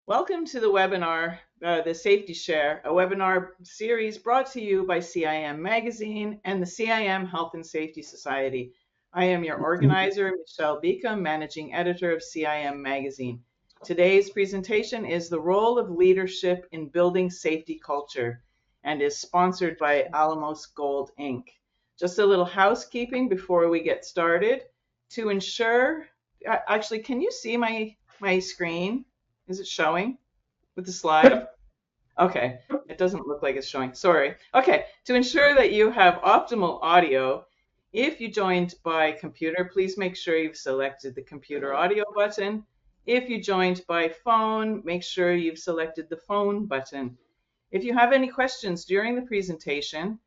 Welcome to the webinar, The Safety Share, a webinar series brought to you by CIM Magazine and the CIM Health and Safety Society. I am your organizer, Michelle Beacom, Managing Editor of CIM Magazine. Today's presentation is the role of leadership in building safety culture and is sponsored by Alamos Gold Inc. Just a little housekeeping before we get started. To ensure, actually, can you see my screen? Is it showing with the slide? Okay, it doesn't look like it's showing. Sorry. Okay, to ensure that you have optimal audio, if you joined by computer, please make sure you've selected the computer audio button. If you joined by phone, make sure you've selected the phone button. If you have any questions during the presentation,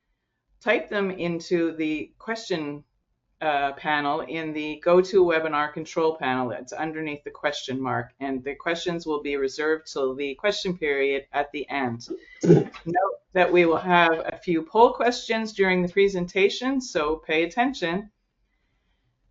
type them into the question panel in the GoToWebinar control panel. It's underneath the question mark, and the questions will be reserved till the question period at the end. Note that we will have a few poll questions during the presentation, so pay attention.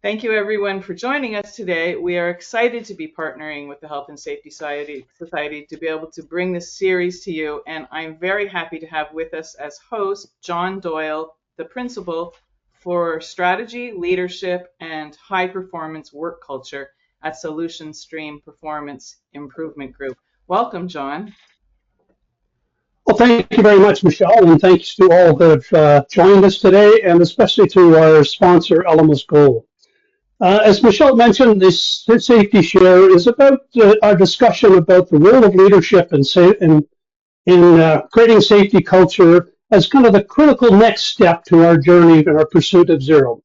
Thank you everyone for joining us today. We are excited to be partnering with the Health and Safety Society to be able to bring this series to you, and I'm very happy to have with us as host John Doyle, the principal for strategy, leadership, and high performance work culture at Solution Stream Performance Improvement Group. Welcome, John. Well, thank you very much, Michelle, and thanks to all who have joined us today, and especially to our sponsor, Alamos Gold. As Michelle mentioned, this safety share is about our discussion about the role of leadership in creating safety culture as kind of the critical next step to our journey in our pursuit of zero.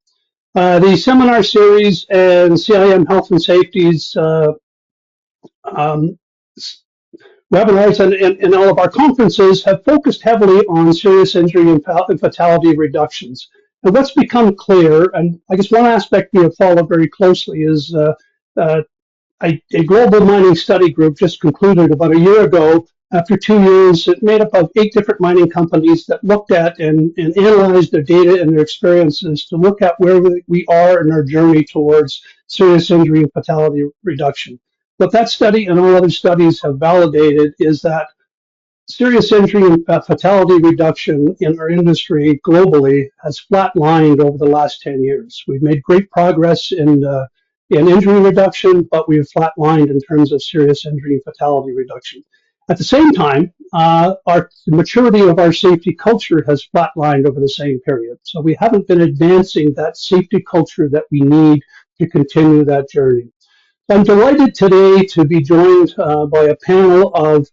The seminar series and CIM Health and Safety's webinars and all of our conferences have focused heavily on serious injury and fatality reductions. And what's become clear, and I guess one aspect we have followed very closely is a global mining study group just concluded about a year ago. After 2 years, it made up of 8 different mining companies that looked at and analyzed their data and their experiences to look at where we are in our journey towards serious injury and fatality reduction. What that study and all other studies have validated is that serious injury and fatality reduction in our industry globally has flatlined over the last 10 years. We've made great progress in injury reduction, but we've flatlined in terms of serious injury and fatality reduction. At the same time, the maturity of our safety culture has flatlined over the same period. So we haven't been advancing that safety culture that we need to continue that journey. I'm delighted today to be joined by a panel of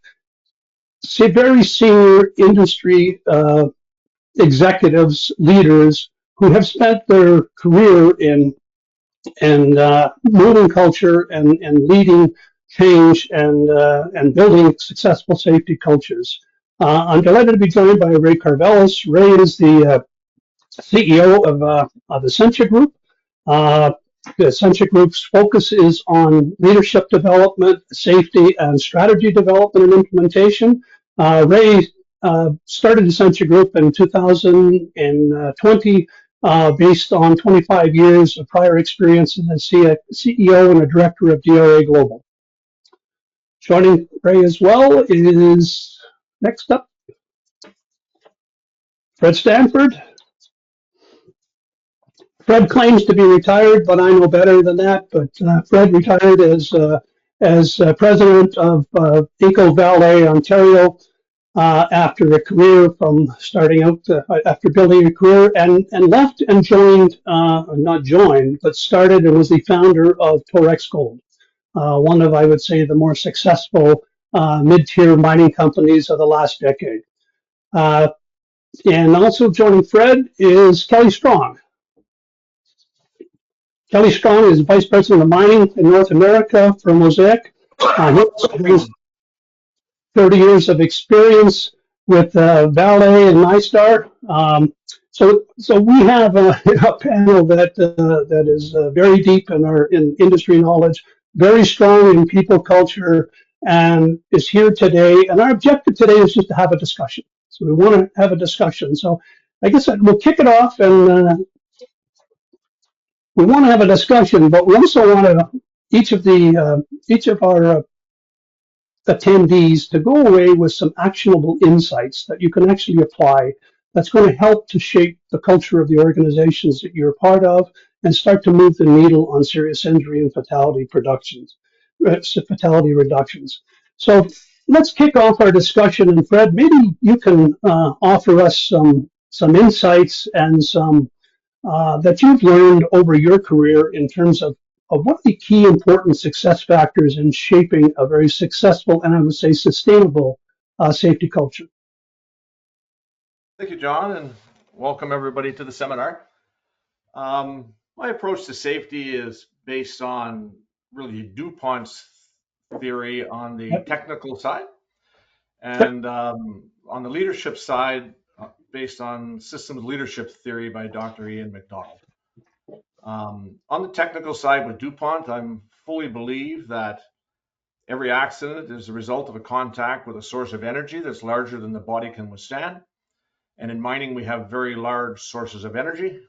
very senior industry executives, leaders who have spent their career in moving culture and leading change and building successful safety cultures. I'm delighted to be joined by Ray Carvelis. Ray is the CEO of Essentia Group. The Essentia Group's focus is on leadership development, safety, and strategy development and implementation. Ray started Essentia Group in 2020 based on 25 years of prior experience as CEO and a director of DRA Global. Joining Ray as well is, next up, Fred Stanford. Fred claims to be retired, but I know better than that. But Fred retired as president of Eco Valley, Ontario, after a career from starting out, after building a career, and left and joined, not joined, but started and was the founder of Torex Gold, one of, I would say, the more successful mid-tier mining companies of the last decade. And also joining Fred is Kelly Strong. Kelly Strong is Vice President of Mining in North America for Mosaic. He brings 30 years of experience with Vale and NiStar. So we have a panel that is very deep in industry knowledge, very strong in people culture, and is here today. And our objective today is just to have a discussion. So we want to have a discussion. So I guess we'll kick it off, and we want to have a discussion, but we also want to each of our attendees to go away with some actionable insights that you can actually apply that's going to help to shape the culture of the organizations that you're a part of and start to move the needle on serious injury and fatality reductions. So let's kick off our discussion. And Fred, maybe you can offer us some insights and some that you've learned over your career in terms of what are the key important success factors in shaping a very successful and I would say sustainable safety culture. Thank you, John, and welcome everybody to the seminar. My approach to safety is based on really DuPont's theory on the Yep. technical side, Yep. and on the leadership side, based on systems leadership theory by Dr. Ian McDonald. On the technical side with DuPont, I fully believe that every accident is the result of a contact with a source of energy that's larger than the body can withstand. And in mining, we have very large sources of energy.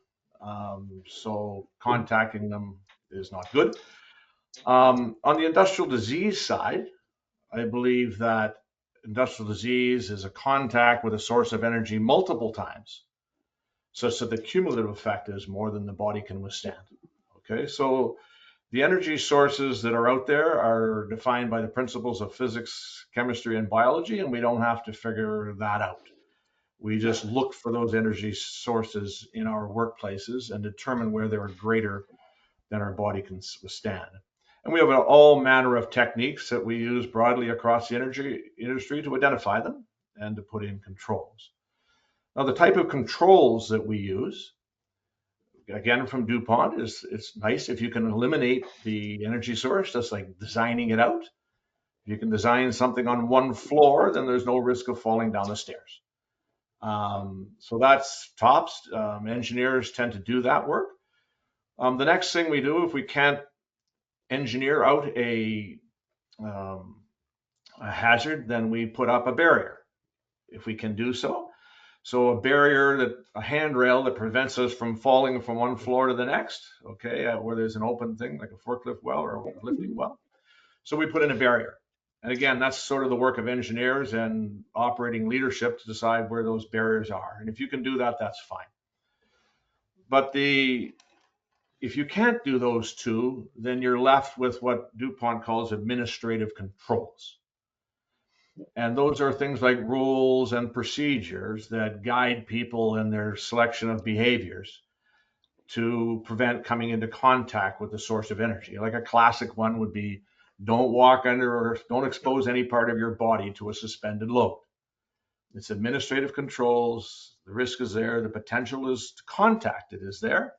So contacting them is not good. On the industrial disease side, I believe that industrial disease is a contact with a source of energy multiple times, such that the cumulative effect is more than the body can withstand. Okay, so the energy sources that are out there are defined by the principles of physics, chemistry, and biology, and we don't have to figure that out. We just look for those energy sources in our workplaces and determine where they're greater than our body can withstand. And we have all manner of techniques that we use broadly across the energy industry to identify them and to put in controls. Now, the type of controls that we use, again from DuPont, is it's nice if you can eliminate the energy source, just like designing it out. If you can design something on one floor, then there's no risk of falling down the stairs. So that's tops. Engineers tend to do that work. The next thing we do, if we can't engineer out a hazard, then we put up a barrier, if we can do so. So a barrier, a handrail that prevents us from falling from one floor to the next, okay, where there's an open thing like a forklift well or a lifting well. So we put in a barrier. And again, that's sort of the work of engineers and operating leadership to decide where those barriers are. And if you can do that, that's fine. But if you can't do those two, then you're left with what DuPont calls administrative controls. And those are things like rules and procedures that guide people in their selection of behaviors to prevent coming into contact with the source of energy. Like a classic one would be don't walk under or don't expose any part of your body to a suspended load. It's administrative controls. The risk is there. The potential is to contact it is there,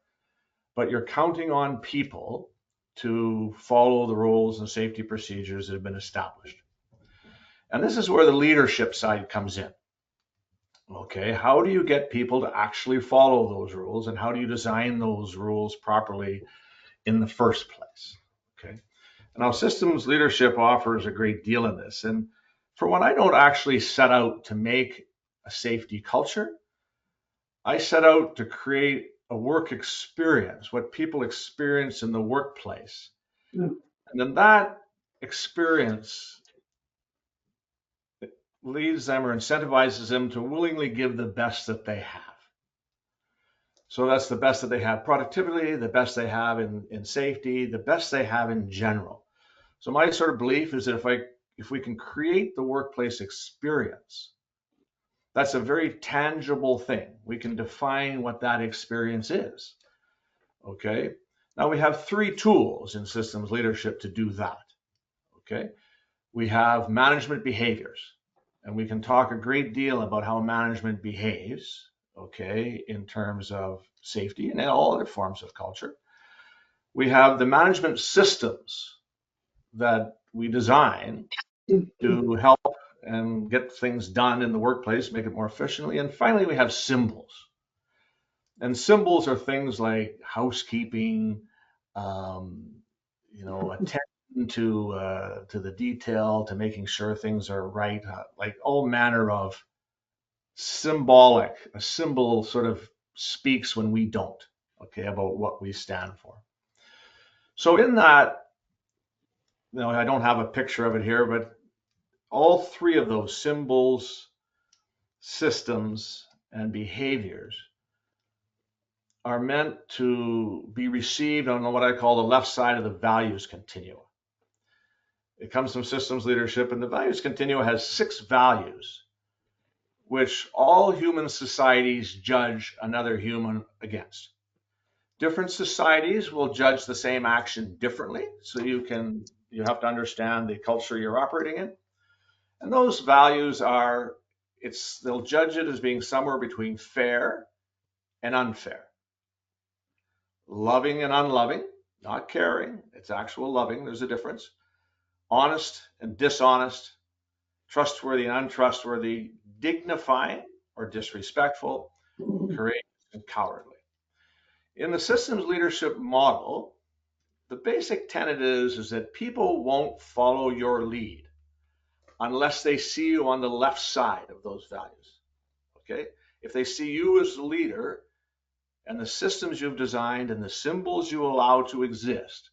but you're counting on people to follow the rules and safety procedures that have been established. And this is where the leadership side comes in. Okay, how do you get people to actually follow those rules and how do you design those rules properly in the first place? Okay. Now, systems leadership offers a great deal in this. And for one, I don't actually set out to make a safety culture. I set out to create a work experience, what people experience in the workplace. Yeah. And then that experience leads them or incentivizes them to willingly give the best that they have. So that's the best that they have productivity, the best they have in safety, the best they have in general. So my sort of belief is that if we can create the workplace experience, that's a very tangible thing. We can define what that experience is. Okay. Now we have three tools in systems leadership to do that. Okay. We have management behaviors, and we can talk a great deal about how management behaves, okay, in terms of safety and all other forms of culture. We have the management systems that we design to help and get things done in the workplace, make it more efficiently. And finally, we have symbols. And symbols are things like housekeeping, um, attention to the detail, to making sure things are right, like all manner of symbolic. A symbol sort of speaks when we don't, okay, about what we stand for. So in that, I don't have a picture of it here, but all three of those symbols, systems, and behaviors are meant to be received on what I call the left side of the values continuum. It comes from systems leadership, and the values continuum has 6 values, which all human societies judge another human against. Different societies will judge the same action differently, so you have to understand the culture you're operating in. And those values are, they'll judge it as being somewhere between fair and unfair, loving and unloving, not caring, it's actual loving, there's a difference, honest and dishonest, trustworthy and untrustworthy, dignifying or disrespectful, courageous and cowardly. In the systems leadership model, the basic tenet is that people won't follow your lead unless they see you on the left side of those values. Okay? If they see you as the leader and the systems you've designed and the symbols you allow to exist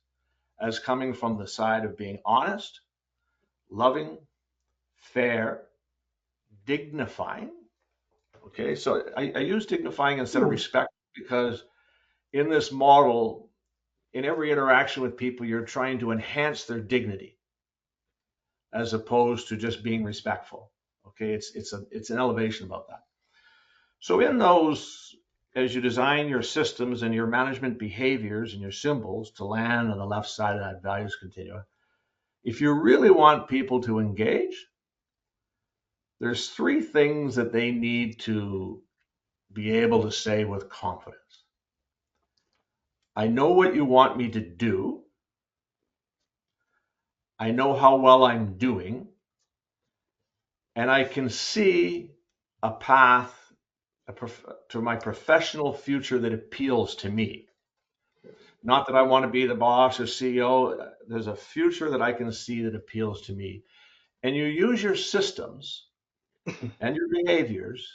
as coming from the side of being honest, loving, fair, dignifying. Okay, so I use dignifying instead of respect because in this model, in every interaction with people, you're trying to enhance their dignity as opposed to just being respectful. Okay, it's an elevation about that. So in those, as you design your systems and your management behaviors and your symbols to land on the left side of that values continuum, if you really want people to engage, there's 3 things that they need to be able to say with confidence. I know what you want me to do. I know how well I'm doing. And I can see a path to my professional future that appeals to me. Not that I want to be the boss or CEO. There's a future that I can see that appeals to me. And you use your systems and your behaviors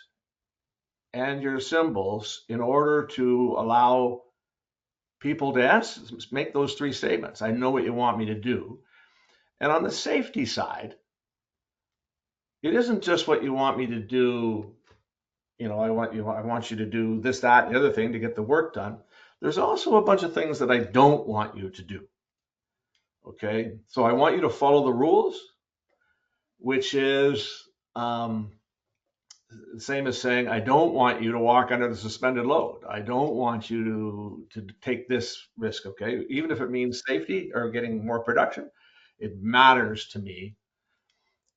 and your symbols in order to allow people to make those 3 statements. I know what you want me to do. And on the safety side, it isn't just what you want me to do. I want you to do this, that, and the other thing to get the work done. There's also a bunch of things that I don't want you to do. Okay, so I want you to follow the rules, which is the same as saying I don't want you to walk under the suspended load. I don't want you to take this risk. Okay, even if it means safety or getting more production, it matters to me.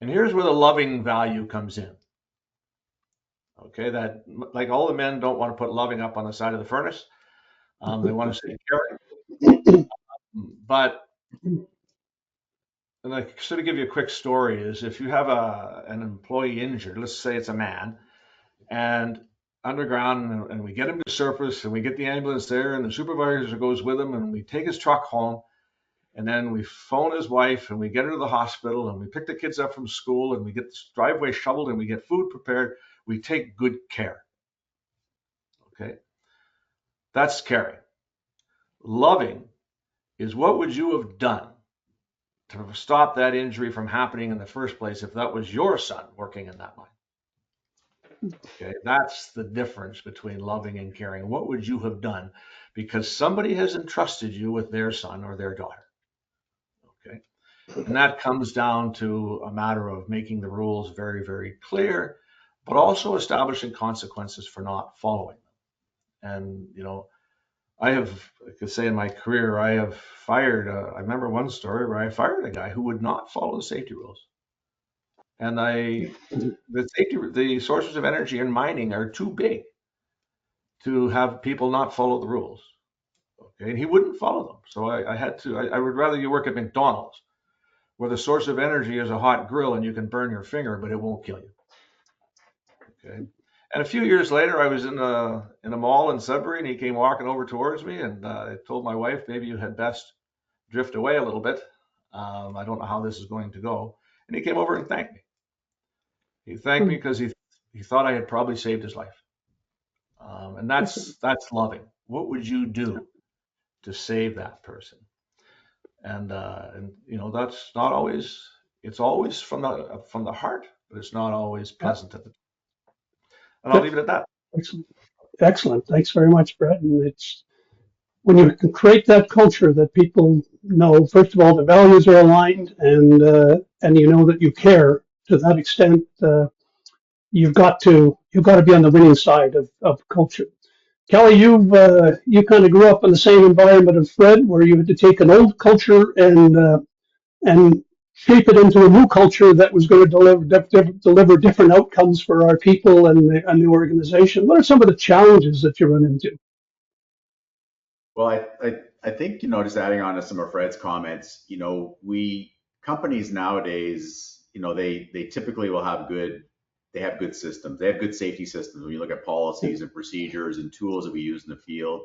And here's where the loving value comes in. Okay, that like all the men don't want to put loving up on the side of the furnace. They want to say caring. But, and I sort of give you a quick story is if you have an employee injured, let's say it's a man, and underground, and we get him to surface, and we get the ambulance there, and the supervisor goes with him, and we take his truck home, and then we phone his wife, and we get her to the hospital, and we pick the kids up from school, and we get the driveway shoveled, and we get food prepared. We take good care. Okay, that's caring. Loving is what would you have done to stop that injury from happening in the first place if that was your son working in that mine? Okay, that's the difference between loving and caring. What would you have done? Because somebody has entrusted you with their son or their daughter. Okay, and that comes down to a matter of making the rules very, very clear, but also establishing consequences for not following them. And I could say in my career, I have fired. I remember one story where I fired a guy who would not follow the safety rules. And the sources of energy in mining are too big to have people not follow the rules. Okay, and he wouldn't follow them. So I had to. I would rather you work at McDonald's, where the source of energy is a hot grill and you can burn your finger, but it won't kill you. Okay. And a few years later, I was in a mall in Sudbury, and he came walking over towards me, and I told my wife, maybe you had best drift away a little bit. I don't know how this is going to go. And he came over and thanked me. He thanked me because he thought I had probably saved his life. And that's loving. What would you do to save that person? And that's not always It's always from the heart, but it's not always Yeah, pleasant at the. And I'll good. leave it at that. Excellent. Excellent. Thanks very much, Brett. And it's when you can create that culture that people know, first of all, the values are aligned, and you know that you care to that extent. You've got to be on the winning side of culture. Kelly, you kind of grew up in the same environment as Fred, where you had to take an old culture and shape it into a new culture that was going to deliver different outcomes for our people and the organization. What are some of the challenges that you run into? Well, I think, just adding on to some of Fred's comments, companies nowadays, they typically will have they have good systems. They have good safety systems. When you look at policies and procedures and tools that we use in the field.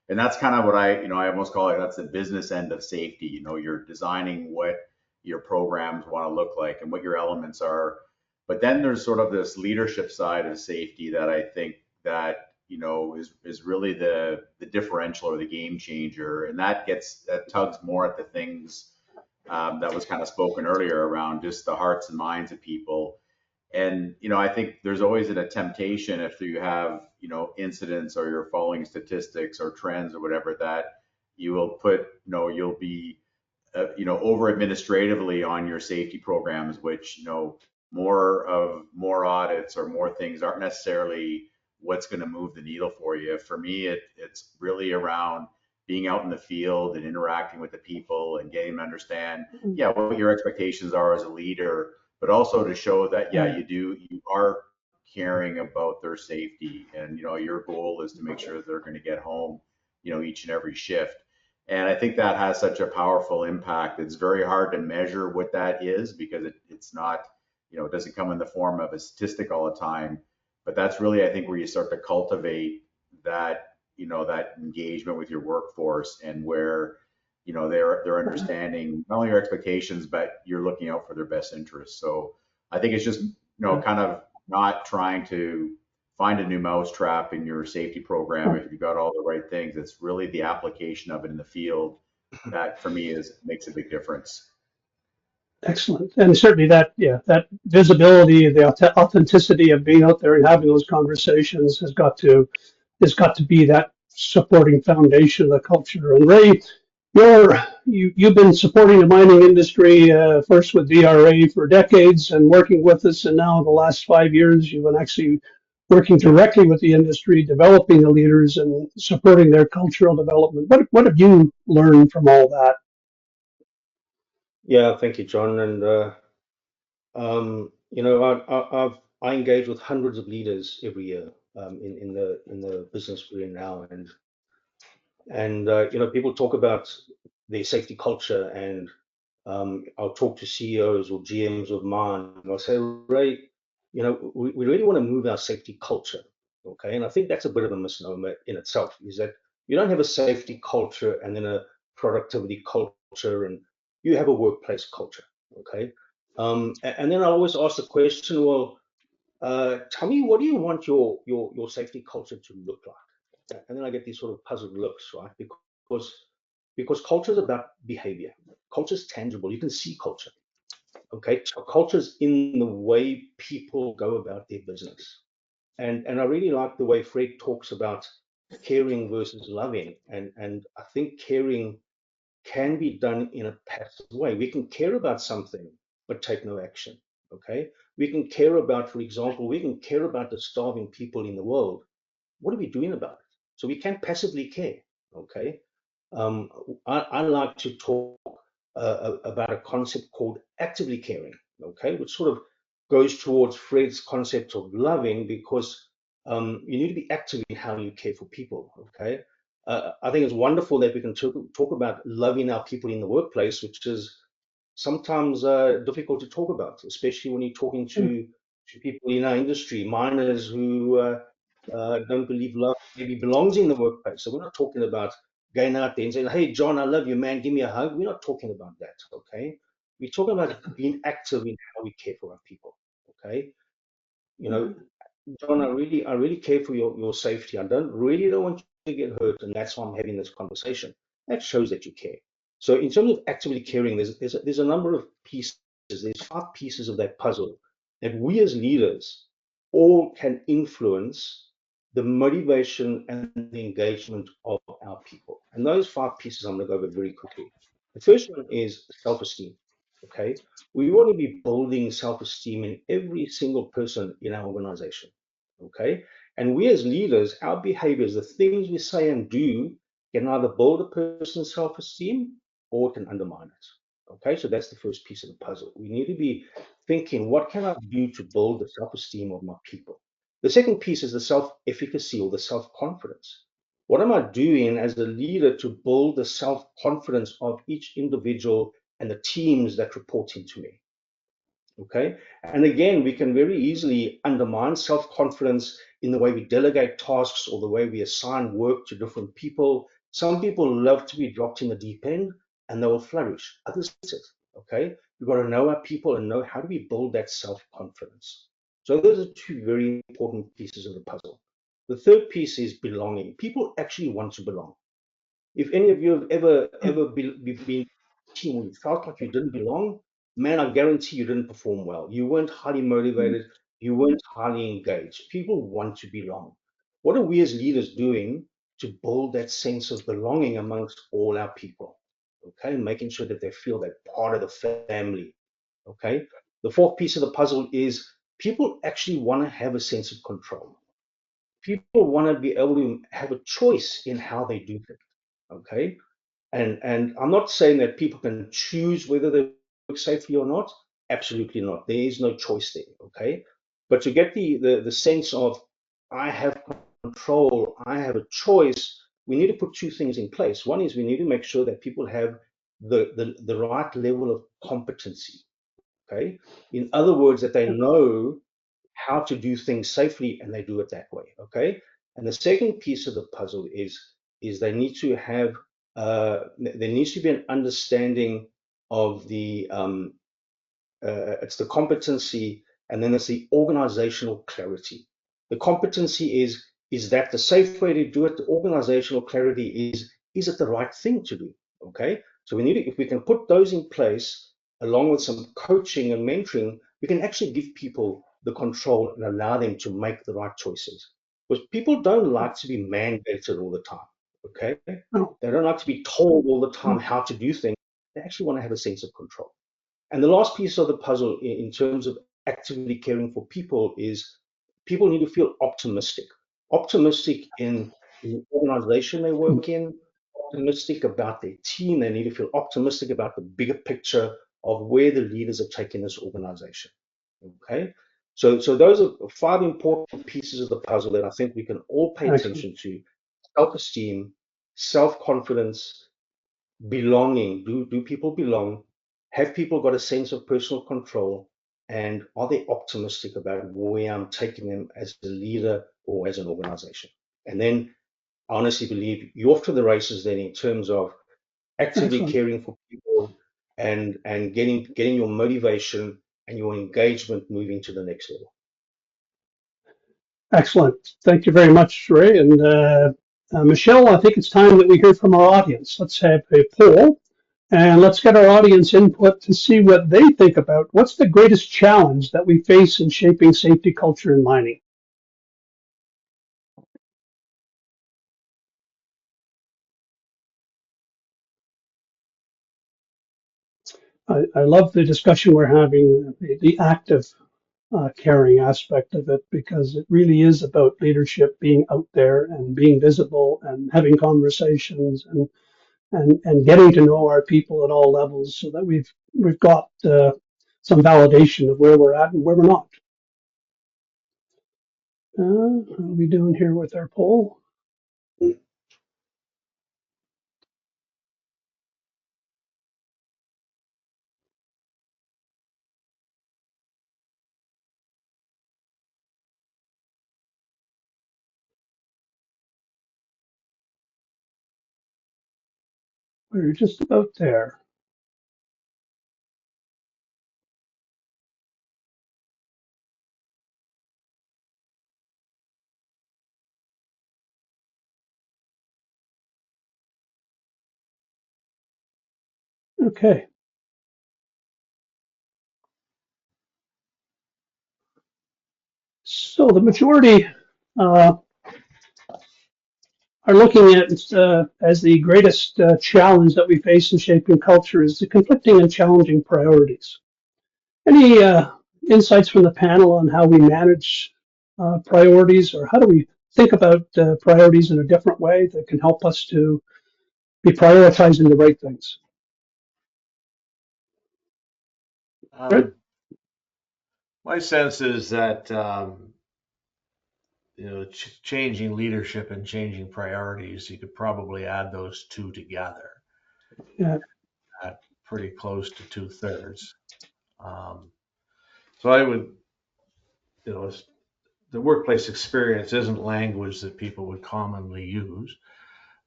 And that's kind of what I almost call it, that's the business end of safety. You're designing what your programs want to look like and what your elements are. But then there's sort of this leadership side of safety that I think that is really the differential or the game changer, and that tugs more at the things that was kind of spoken earlier around just the hearts and minds of people. And I think there's always a temptation if you have incidents or you're following statistics or trends or whatever that you will put you'll be over administratively on your safety programs, which more audits or more things aren't necessarily what's going to move the needle for you. For me, it's really around being out in the field and interacting with the people and getting to understand, yeah, what your expectations are as a leader, but also to show that, yeah, you are caring about their safety, and your goal is to make sure that they're going to get home, each and every shift. And I think that has such a powerful impact. It's very hard to measure what that is because it's not, it doesn't come in the form of a statistic all the time. But that's really, I think, where you start to cultivate that engagement with your workforce, and where, they're understanding not only your expectations, but you're looking out for their best interests. So I think it's just, kind of not trying to find a new mousetrap in your safety program if you've got all the right things. It's really the application of it in the field that, for me, makes a big difference. Excellent. And certainly that visibility, the authenticity of being out there and having those conversations has got to be that supporting foundation of the culture. And Ray, you've been supporting the mining industry first with DRA for decades and working with us, and now in the last 5 years you've been actually working directly with the industry, developing the leaders and supporting their cultural development. What have you learned from all that? Yeah, thank you, John. And I engage with hundreds of leaders every year in the business we're in now, and people talk about their safety culture, and I'll talk to CEOs or GMs of mine, and I'll say, Ray, we really want to move our safety culture, okay? And I think that's a bit of a misnomer in itself, is that you don't have a safety culture and then a productivity culture, and you have a workplace culture, okay? And then I always ask the question, well, tell me, what do you want your safety culture to look like? And then I get these sort of puzzled looks, right? Because culture is about behavior. Culture is tangible. You can see culture. Okay, so culture is in the way people go about their business. And I really like the way Fred talks about caring versus loving. And I think caring can be done in a passive way. We can care about something, but take no action. Okay. We can care about, for example, we can care about the starving people in the world. What are we doing about it? So we can't passively care. Okay. Um, I like to talk about a concept called actively caring, okay, which sort of goes towards Fred's concept of loving, because you need to be active in how you care for people, okay? I think it's wonderful that we can talk about loving our people in the workplace, which is sometimes difficult to talk about, especially when you're talking to people in our industry, miners who don't believe love maybe belongs in the workplace. So we're not talking about going out there and saying, "Hey, John, I love you, man. Give me a hug." We're not talking about that, okay? We're talking about being active in how we care for our people, okay? You know, John, I really care for your safety. I don't want you to get hurt, and that's why I'm having this conversation. That shows that you care. So in terms of actively caring, there's a number of pieces there's 5 pieces of that puzzle that we as leaders all can influence the motivation and the engagement of our people. And those 5 pieces I'm going to go over very quickly. The first one is self-esteem. Okay. We want to be building self-esteem in every single person in our organization. Okay. And we as leaders, our behaviors, the things we say and do can either build a person's self-esteem or it can undermine it. Okay. So that's the first piece of the puzzle. We need to be thinking, what can I do to build the self-esteem of my people? The second piece is the self-efficacy or the self-confidence. What am I doing as a leader to build the self-confidence of each individual and the teams that report into me? Okay. And again, we can very easily undermine self-confidence in the way we delegate tasks or the way we assign work to different people. Some people love to be dropped in the deep end and they will flourish. Others sit. Okay. We've got to know our people and know how do we build that self-confidence. So those are 2 very important pieces of the puzzle. The third piece is belonging. People actually want to belong. If any of you have been a team where you felt like you didn't belong, man, I guarantee you didn't perform well. You weren't highly motivated. You weren't highly engaged. People want to belong. What are we as leaders doing to build that sense of belonging amongst all our people? Okay, making sure that they feel they're part of the family. Okay, the fourth piece of the puzzle is people actually want to have a sense of control. People want to be able to have a choice in how they do things. Okay, and I'm not saying that people can choose whether they work safely or not. Absolutely not. There is no choice there. Okay, but to get the sense of I have control, I have a choice, we need to put 2 things in place. One is we need to make sure that people have the right level of competency. Okay, in other words, that they know how to do things safely and they do it that way. Okay. And the second piece of the puzzle is they need to have there needs to be an understanding of the it's the competency and then it's the organizational clarity. The competency is that the safe way to do it? The organizational clarity is it the right thing to do? Okay, so we need to, if we can put those in place along with some coaching and mentoring, we can actually give people the control and allow them to make the right choices. Because people don't like to be mandated all the time. Okay, Oh, they don't like to be told all the time how to do things. They actually want to have a sense of control. And the last piece of the puzzle in terms of actively caring for people is people need to feel optimistic. Optimistic in the organization they work in, optimistic about their team. They need to feel optimistic about the bigger picture of where the leaders are taking this organization. Okay. So those are 5 important pieces of the puzzle that I think we can all pay excellent. attention to. Self-esteem, self-confidence, belonging. Do people belong? Have people got a sense of personal control? And are they optimistic about where I'm taking them as a leader or as an organization? And then I honestly believe you're off to the races then in terms of actively Excellent. caring for people and getting your motivation and your engagement moving to the next level. Excellent. Thank you very much, Ray. And Michelle, I think it's time that we hear from our audience. Let's have a poll and let's get our audience input to see what they think about what's the greatest challenge that we face in shaping safety culture in mining. I love the discussion we're having, the active caring aspect of it, because it really is about leadership being out there and being visible and having conversations and getting to know our people at all levels so that we've got some validation of where we're at and where we're not. How are we doing here with our poll? We're just about there. Okay. So the majority uh, are looking at as the greatest challenge that we face in shaping culture is the conflicting and challenging priorities. Any insights from the panel on how we manage priorities, or how do we think about priorities in a different way that can help us to be prioritizing the right things? Right? Um, my sense is that changing leadership and changing priorities, you could probably add those two together Yeah, at pretty close to 2/3. Um, so I would, you know, the workplace experience isn't language that people would commonly use,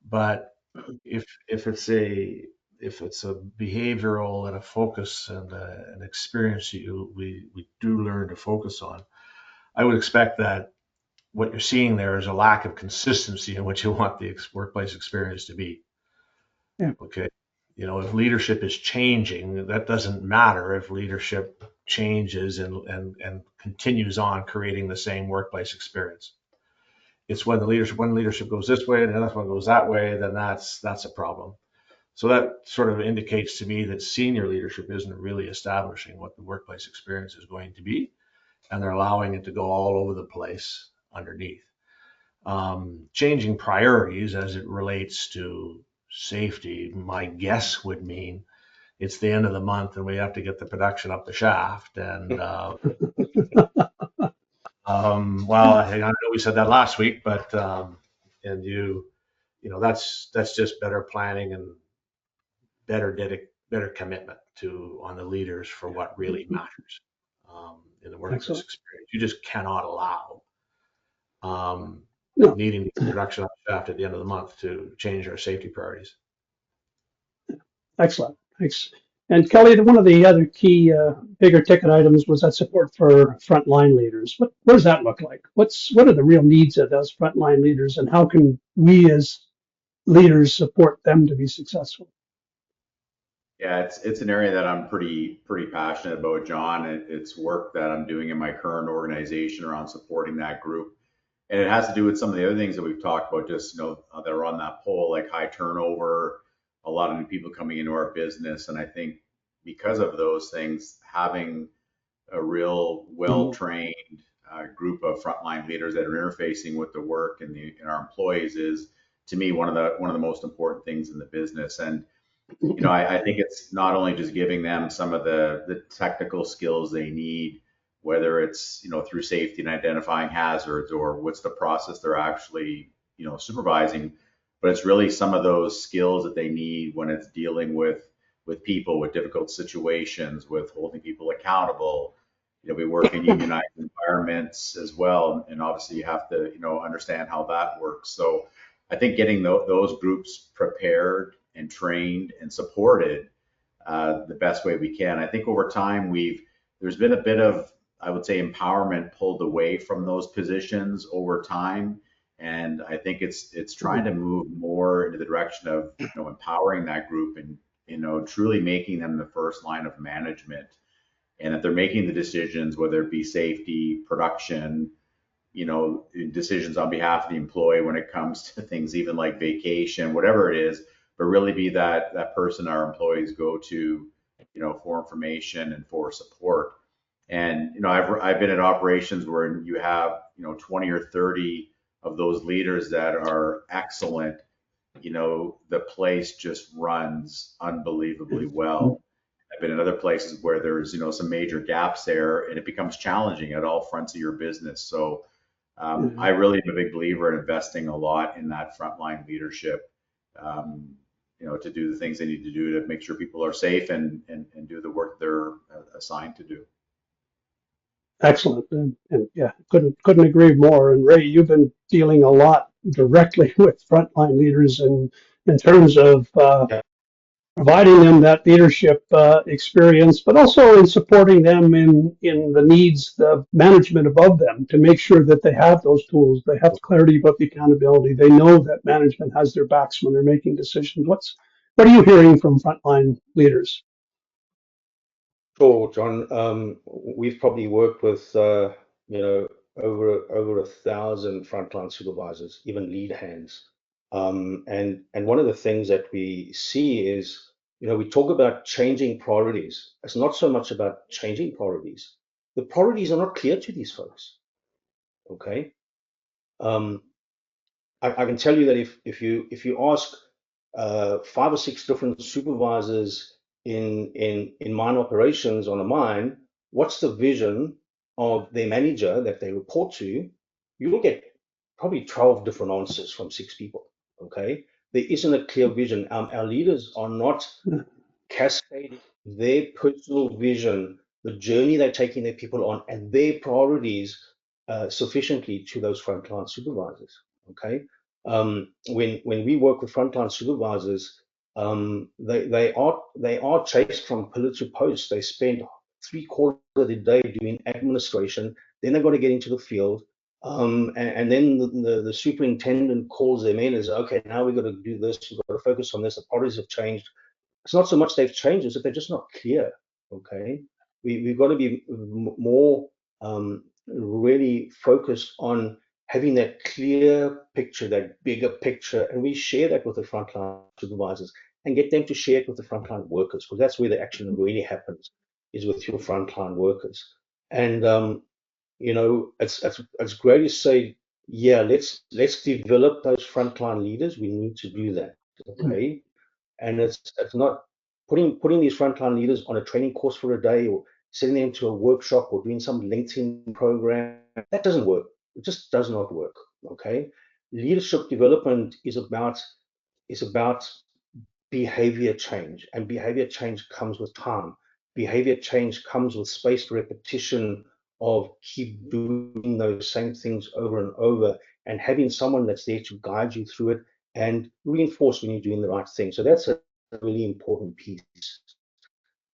but if it's a behavioral and a focus and an experience we do learn to focus on, I would expect that what you're seeing there is a lack of consistency in what you want the workplace experience to be. yeah, Okay. If leadership is changing, that doesn't matter if leadership changes and continues on creating the same workplace experience. It's when leadership goes this way and the other one goes that way, then that's a problem. So that sort of indicates to me that senior leadership isn't really establishing what the workplace experience is going to be, and they're allowing it to go all over the place underneath. Changing priorities as it relates to safety, my guess would mean it's the end of the month and we have to get the production up the shaft. And well, I know we said that last week, but and that's just better planning and better commitment to on the leaders for what really matters in the workplace excellent. experience. You just cannot allow um, No, needing the production up shaft at the end of the month to change our safety priorities. excellent. Thanks. And Kelly, one of the other key bigger ticket items was that support for frontline leaders. What does that look like? What are the real needs of those frontline leaders, and how can we as leaders support them to be successful? Yeah, it's an area that I'm pretty passionate about, John. It's work that I'm doing in my current organization around supporting that group, and it has to do with some of the other things that we've talked about. Just that are on that poll, like high turnover, a lot of new people coming into our business, and I think because of those things, having a real Mhm. well-trained group of frontline leaders that are interfacing with the work and our employees is, to me, one of the most important things in the business. And I think it's not only just giving them some of the technical skills they need, whether it's, through safety and identifying hazards or what's the process they're actually, supervising, but it's really some of those skills that they need when it's dealing with people, with difficult situations, with holding people accountable. We work in unionized environments as well, and obviously you have to, understand how that works. So I think getting those groups prepared and trained and supported the best way we can. I think over time there's been a bit of, I would say, empowerment pulled away from those positions over time, and I think it's trying to move more into the direction of empowering that group and truly making them the first line of management. And if they're making the decisions, whether it be safety, production, decisions on behalf of the employee when it comes to things even like vacation, whatever it is, but really be that person our employees go to, for information and for support. And I've been in operations where you have 20 or 30 of those leaders that are excellent. The place just runs unbelievably well. I've been in other places where there's some major gaps there, and it becomes challenging at all fronts of your business. So I really am a big believer in investing a lot in that frontline leadership, to do the things they need to do to make sure people are safe and do the work they're assigned to do. Excellent. And yeah, couldn't agree more. And Ray, you've been dealing a lot directly with frontline leaders in terms of Yeah. providing them that leadership experience, but also in supporting them in the needs of management above them to make sure that they have those tools, they have clarity about the accountability, they know that management has their backs when they're making decisions. What are you hearing from frontline leaders? Sure, John. We've probably worked with, over 1,000 frontline supervisors, even lead hands. And one of the things that we see is, we talk about changing priorities. It's not so much about changing priorities. The priorities are not clear to these folks. Okay. Um, I can tell you that if you ask 5 or 6 different supervisors in mine operations on a mine, what's the vision of their manager that they report to, you'll get probably 12 different answers from 6 people. Okay, there isn't a clear vision. Our leaders are not cascading their personal vision, the journey they're taking their people on, and their priorities sufficiently to those frontline supervisors. Okay, when we work with frontline supervisors, they are chased from pillar to post. They spend 3/4 of the day doing administration. Then they've got to get into the field. And then the superintendent calls them in and says, okay, now we've got to do this, we've got to focus on this, the priorities have changed. It's not so much they've changed, it's that they're just not clear. Okay, we've got to be more really focused on having that clear picture, that bigger picture, and we share that with the frontline supervisors and get them to share it with the frontline workers, because that's where the action really happens, is with your frontline workers. And it's great to say, yeah, let's develop those frontline leaders. We need to do that. Okay, and it's not putting these frontline leaders on a training course for a day or sending them to a workshop or doing some LinkedIn program. That doesn't work. It just does not work. Okay, leadership development is about behavior change, and behavior change comes with time. Behavior change comes with spaced repetition of keep doing those same things over and over, and having someone that's there to guide you through it and reinforce when you're doing the right thing. So that's a really important piece.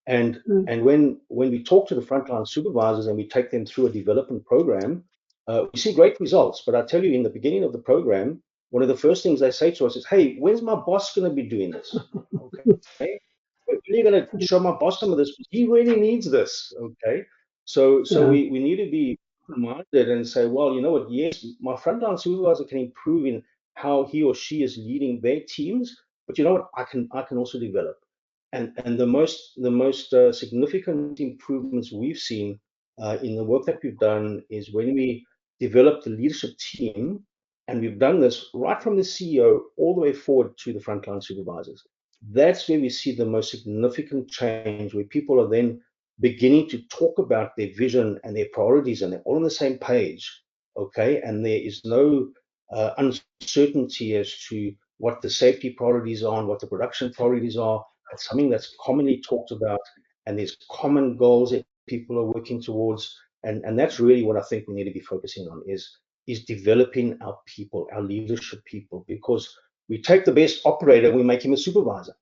And Mm. and when we talk to the frontline supervisors and we take them through a development program, we see great results. But I tell you, in the beginning of the program, one of the first things they say to us is, "Hey, when's my boss going to be doing this? Okay, when are you going to show my boss some of this? He really needs this." Okay, so Yeah. we need to be reminded and say, well, you know what? Yes, my frontline supervisor can improve in how he or she is leading their teams, but you know what? I can also develop. And the most significant improvements we've seen in the work that we've done is when we develop the leadership team, and we've done this right from the CEO all the way forward to the frontline supervisors. That's where we see the most significant change, where people are then beginning to talk about their vision and their priorities, and they're all on the same page. Okay, and there is no uncertainty as to what the safety priorities are and what the production priorities are. It's something that's commonly talked about, and there's common goals that people are working towards. And that's really what I think we need to be focusing on, is developing our people, our leadership people, because we take the best operator and we make him a supervisor.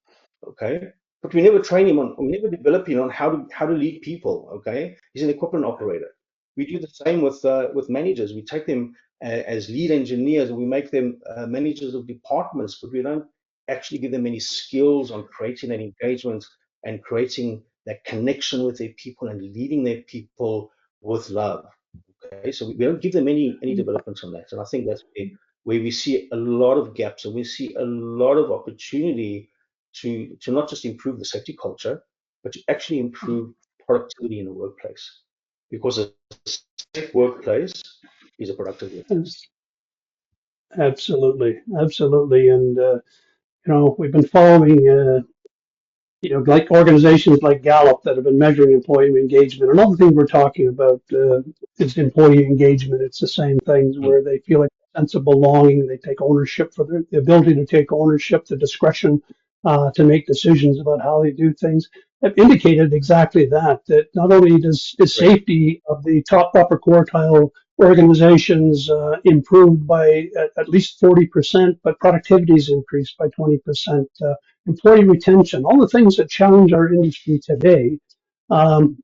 Okay. But we never develop him on how to lead people. Okay. He's an equipment operator. We do the same with managers. We take them as lead engineers and we make them managers of departments, but we don't actually give them any skills on creating that engagement and creating that connection with their people and leading their people with love. Okay, so we don't give them any development on that, and I think that's where we see a lot of gaps, and we see a lot of opportunity to not just improve the safety culture, but to actually improve productivity in the workplace, because a safe workplace is a productive workplace. Yes, absolutely, absolutely. And we've been following like organizations like Gallup that have been measuring employee engagement. Another thing we're talking about is employee engagement. It's the same things Mm, where they feel like a sense of belonging. They take ownership for the ability to take ownership, the discretion to make decisions about how they do things. Have indicated exactly that. That not only is great. safety of the top upper quartile organizations improved by at least 40%, but productivity is increased by 20%. Employee retention, all the things that challenge our industry today, um,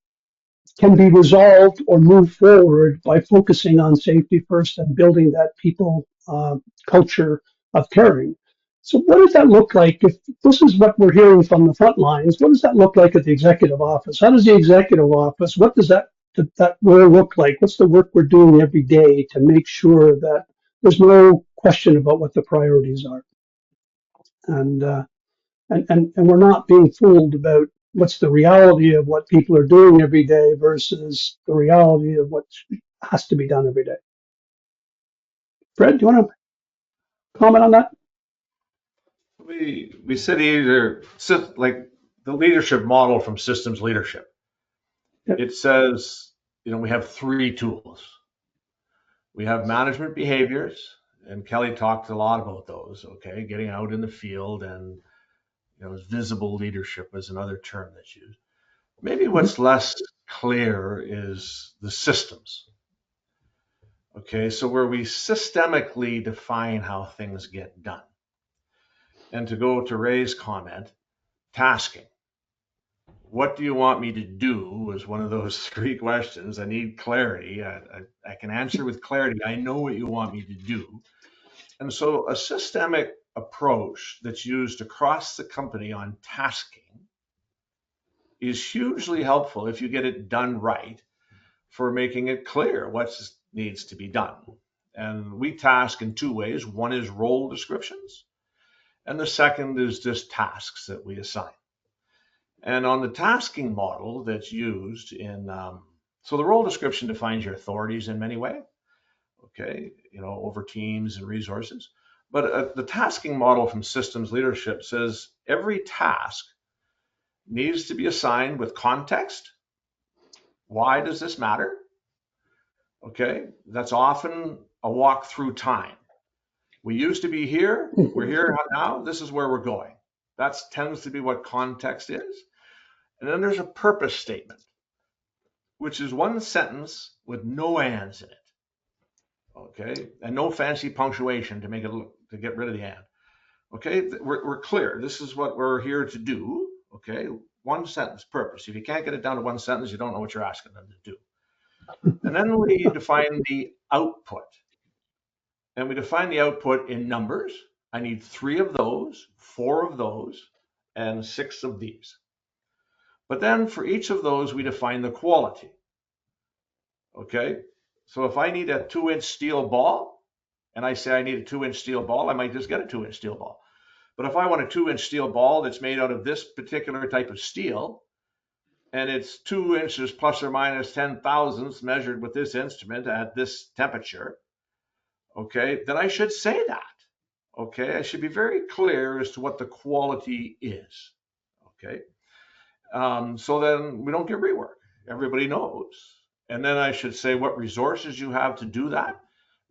can be resolved or moved forward by focusing on safety first and building that people culture of caring. So, what does that look like? If this is what we're hearing from the front lines, what does that look like at the executive office? How does the executive office? What does that that will look like? What's the work we're doing every day to make sure that there's no question about what the priorities are? And, and we're not being fooled about what's the reality of what people are doing every day versus the reality of what has to be done every day. Fred, do you want to comment on that? We said either like the leadership model from systems leadership. Yep. It says, we have three tools. We have management behaviors, and Kelly talked a lot about those. Okay, getting out in the field, and visible leadership is another term that's used. Maybe what's less clear is the systems. Okay, so where we systemically define how things get done. And to go to Ray's comment, tasking. What do you want me to do was one of those three questions. I need clarity. I can answer with clarity. I know what you want me to do. And so a systemic approach that's used across the company on tasking is hugely helpful if you get it done right for making it clear what needs to be done. And we task in two ways. One is role descriptions, and the second is just tasks that we assign. And on the tasking model that's used so the role description defines your authorities in many ways, okay, over teams and resources. But the tasking model from systems leadership says every task needs to be assigned with context. Why does this matter? Okay, that's often a walk through time. We used to be here, we're here now, this is where we're going. That tends to be what context is. And then there's a purpose statement, which is one sentence with no ands in it. Okay, and no fancy punctuation to make it to get rid of the and. Okay, we're clear. This is what we're here to do. Okay, one sentence purpose. If you can't get it down to one sentence, you don't know what you're asking them to do. And then we define the output. And we define the output in numbers. I need 3 of those, 4 of those, and 6 of these. But then for each of those, we define the quality. Okay, so if I need a 2-inch steel ball, and I say I need a 2-inch steel ball, I might just get a 2-inch steel ball. But if I want a 2-inch steel ball that's made out of this particular type of steel, and it's 2 inches plus or minus 10 thousandths measured with this instrument at this temperature, okay, then I should say that. Okay, I should be very clear as to what the quality is. Okay, so then we don't get rework. Everybody knows. And then I should say what resources you have to do that.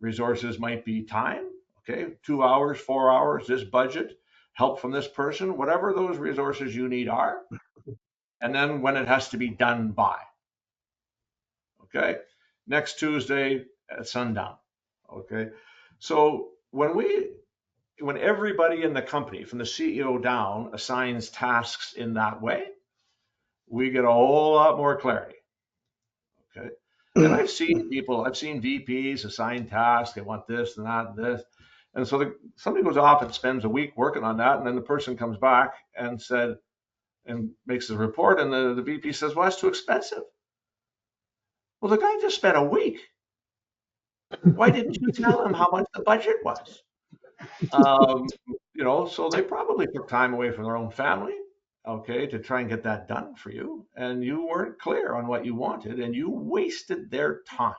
Resources might be time, okay, 2 hours, 4 hours, this budget, help from this person, whatever those resources you need are. And then when it has to be done by. Okay, next Tuesday at sundown. Okay, so when everybody in the company, from the CEO down, assigns tasks in that way, we get a whole lot more clarity. Okay. And I've seen VPs assign tasks, they want this and that and this. And so somebody goes off and spends a week working on that, and then the person comes back and makes a report, and the VP says, well, that's too expensive. Well, the guy just spent a week. Why didn't you tell him how much the budget was? Um, so they probably took time away from their own family, okay, to try and get that done for you. And you weren't clear on what you wanted, and you wasted their time.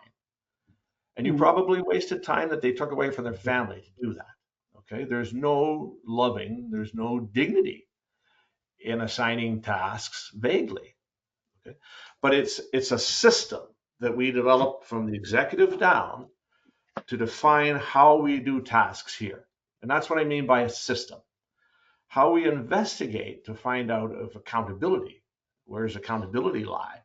And you probably wasted time that they took away from their family to do that. Okay, there's no there's no dignity in assigning tasks vaguely. Okay, but it's a system that we develop from the executive down to define how we do tasks here. And that's what I mean by a system. How we investigate to find out of accountability. Where does accountability lie?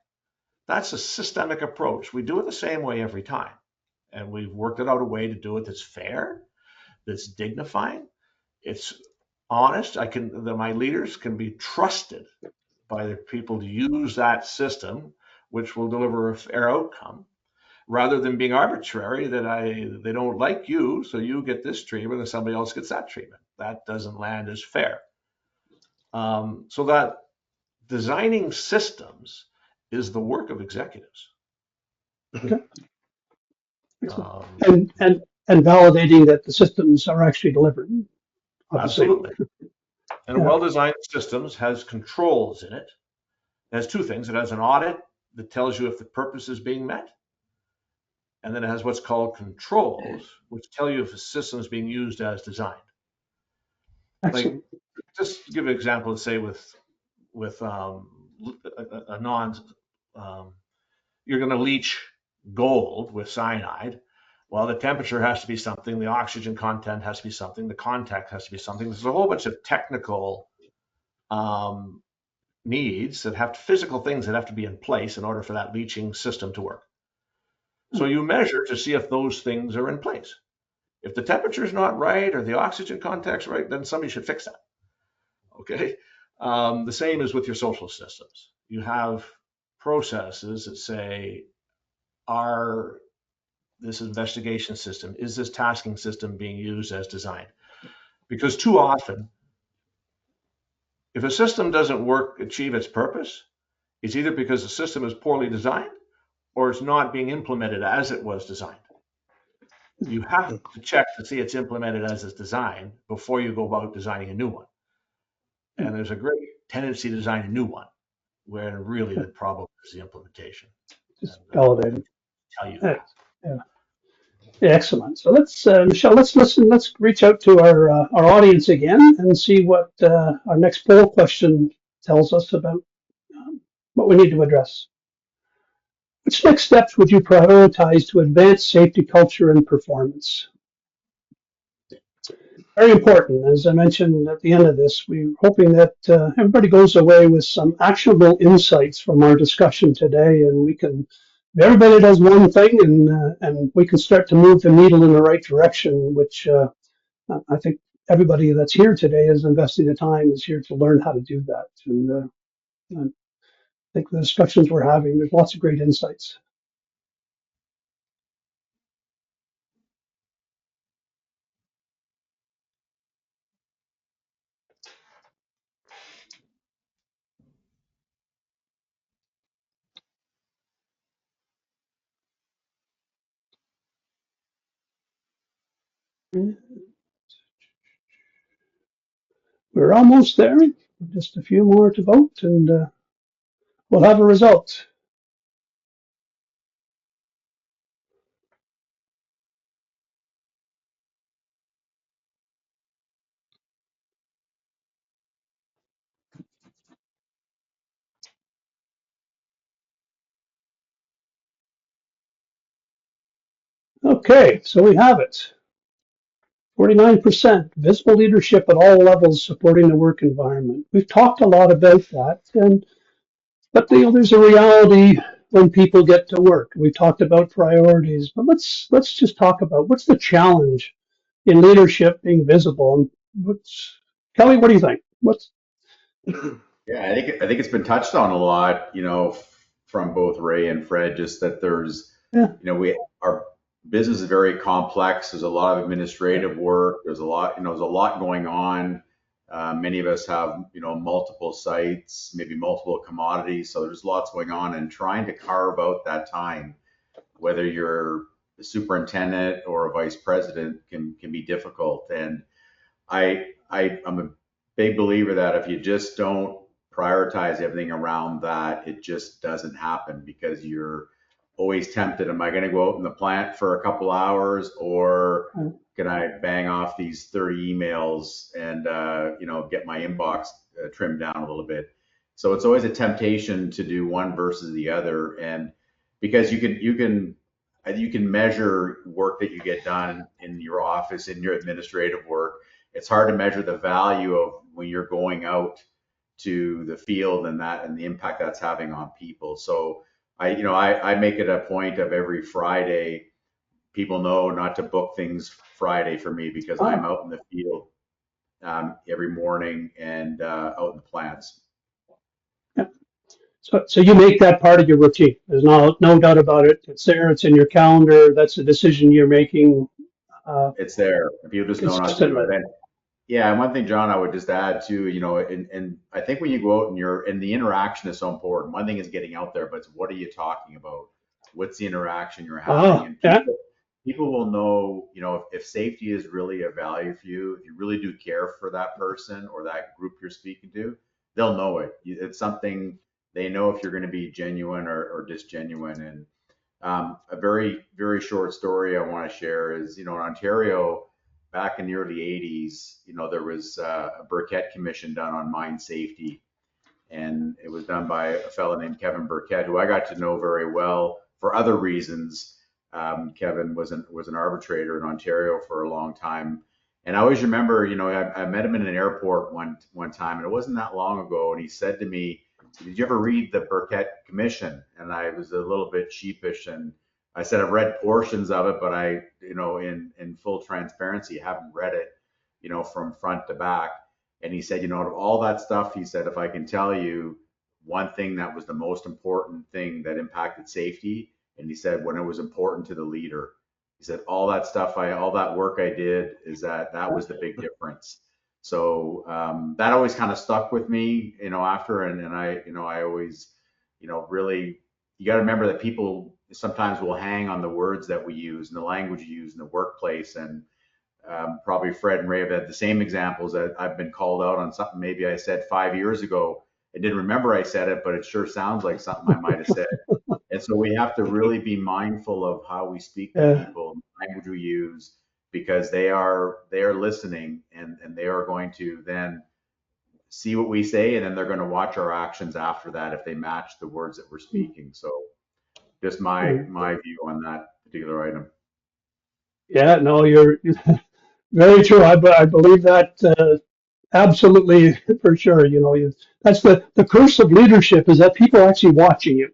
That's a systemic approach. We do it the same way every time. And we've worked it out a way to do it that's fair, that's dignified, it's honest. My leaders can be trusted by the people to use that system, which will deliver a fair outcome, rather than being arbitrary that they don't like you, so you get this treatment and somebody else gets that treatment. That doesn't land as fair. So that designing systems is the work of executives. Excellent. Um, And validating that the systems are actually delivered, obviously. Absolutely. And a Yeah, well-designed systems has controls in it. It has two things. It has an audit that tells you if the purpose is being met, and then it has what's called controls, which tell you if the system is being used as designed. Like, excellent. just to give an example, let's say with a non, um, you're going to leach gold with cyanide. Well, the temperature has to be something, the oxygen content has to be something, the contact has to be something. There's a whole bunch of technical um, needs that have physical things that have to be in place in order for that leaching system to work. So you measure to see if those things are in place. If the temperature is not right or the oxygen contact's right, then somebody should fix that. Okay. The same is with your social systems. You have processes that say, are this investigation system, is this tasking system being used as designed? Because too often, if a system doesn't work, achieve its purpose, it's either because the system is poorly designed or it's not being implemented as it was designed. You have to check to see it's implemented as it's designed before you go about designing a new one. And there's a great tendency to design a new one where really the problem is the implementation. Just And validating. tell you Yeah, that. yeah. Yeah, excellent. So let's, Michelle, let's listen. Let's reach out to our audience again and see what our next poll question tells us about what we need to address. Which next steps would you prioritize to advance safety culture and performance? Very important. As I mentioned at the end of this, we're hoping that everybody goes away with some actionable insights from our discussion today, and we can, everybody does one thing, and we can start to move the needle in the right direction, which I think everybody that's here today is investing the time, is here to learn how to do that. And I think the discussions we're having, there's lots of great insights. We're almost there. Just a few more to vote, and we'll have a result. Okay, so we have it. 49% visible leadership at all levels supporting the work environment. We've talked a lot about that, but there's a reality when people get to work. We talked about priorities, but let's just talk about what's the challenge in leadership being visible. And Kelly? What do you think? What's Yeah, I think it's been touched on a lot, from both Ray and Fred, just that there's, yeah, we our business is very complex. There's a lot of administrative work. There's a lot going on. Many of us have, multiple sites, maybe multiple commodities. So there's lots going on, and trying to carve out that time, whether you're a superintendent or a vice president, can be difficult. And I'm a big believer that if you just don't prioritize everything around that, it just doesn't happen, because you're always tempted. Am I going to go out in the plant for a couple hours, or can I bang off these 30 emails and get my inbox trimmed down a little bit? So it's always a temptation to do one versus the other, and because you can measure work that you get done in your office, in your administrative work. It's hard to measure the value of when you're going out to the field, and the impact that's having on people. So I make it a point of every Friday, people know not to book things Friday for me, because I'm out in the field every morning and out in the plants. yeah. So you make that part of your routine. There's no doubt about it. It's there. It's in your calendar. That's a decision you're making It's there. People just know not to do consistently. it. And yeah, and one thing, John, I would just add too, and I think when you go out and the interaction is so important. One thing is getting out there, but it's what are you talking about? What's the interaction you're having? Ah, And yeah. people will know, if safety is really a value for you, if you really do care for that person or that group you're speaking to, they'll know it. It's something they know if you're going to be genuine or disgenuine. And a very, very short story I want to share is, in Ontario, back in the early 80s, there was a Burkett Commission done on mine safety. And it was done by a fellow named Kevin Burkett, who I got to know very well for other reasons. Kevin was an arbitrator in Ontario for a long time. And I always remember, I met him in an airport one time, and it wasn't that long ago. And he said to me, "Did you ever read the Burkett Commission?" And I was a little bit sheepish, and I said, "I've read portions of it, but I, in full transparency, haven't read it, from front to back." And he said, out of all that stuff, he said, if I can tell you one thing that was the most important thing that impacted safety, and he said, when it was important to the leader, he said, all that stuff, all that work I did is that was the big difference. So that always kind of stuck with me, after, and I always, really, you got to remember that people sometimes will hang on the words that we use and the language you use in the workplace. And probably Fred and Ray have had the same examples that I've been called out on something maybe I said 5 years ago. I didn't remember I said it, but it sure sounds like something I might have said. And so we have to really be mindful of how we speak to Yeah. people, the language we use, because they are listening, and they are going to then see what we say, and then they're going to watch our actions after that if they match the words that we're speaking. So just my view on that particular item. Yeah, no, you're very true. I believe that absolutely for sure. That's the curse of leadership is that people are actually watching you.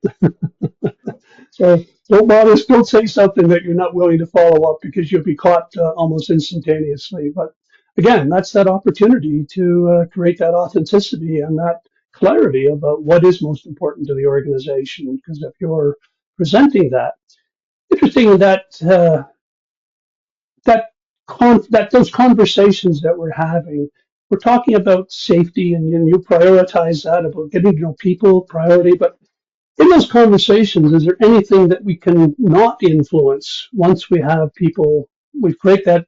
So don't say something that you're not willing to follow up because you'll be caught almost instantaneously. But again, that's that opportunity to create that authenticity and that clarity about what is most important to the organization. Because if you're presenting that, interesting that those conversations that we're having, we're talking about safety, and you prioritize that about getting to know people, priority. But in those conversations, is there anything that we can not influence once we have people? We create that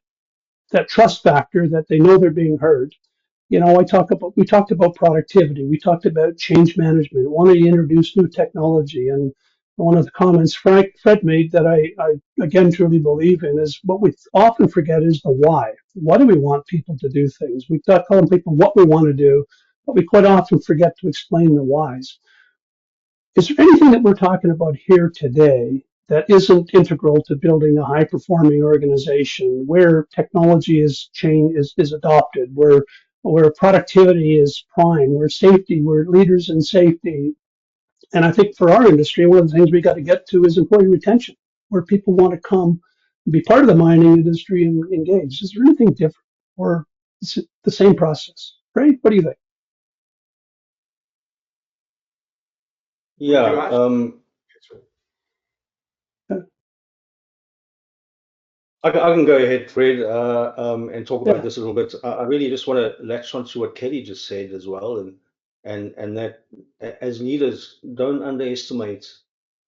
trust factor that they know they're being heard. We talked about productivity. We talked about change management, wanting to introduce new technology. And one of the comments Fred made that I again truly believe in is what we often forget is the why. Why do we want people to do things? We start telling people what we want to do, but we quite often forget to explain the whys. Is there anything that we're talking about here today that isn't integral to building a high performing organization where technology is adopted, where productivity is prime, where safety, we're leaders in safety? And I think for our industry, one of the things we got to get to is employee retention, where people want to come and be part of the mining industry and engage. Is there anything different, or is it the same process? Right? What do you think? Would you Yeah, ask? I can go ahead, Fred, and talk about Yeah. this a little bit. I really just want to latch on to what Kelly just said as well, and that as leaders, don't underestimate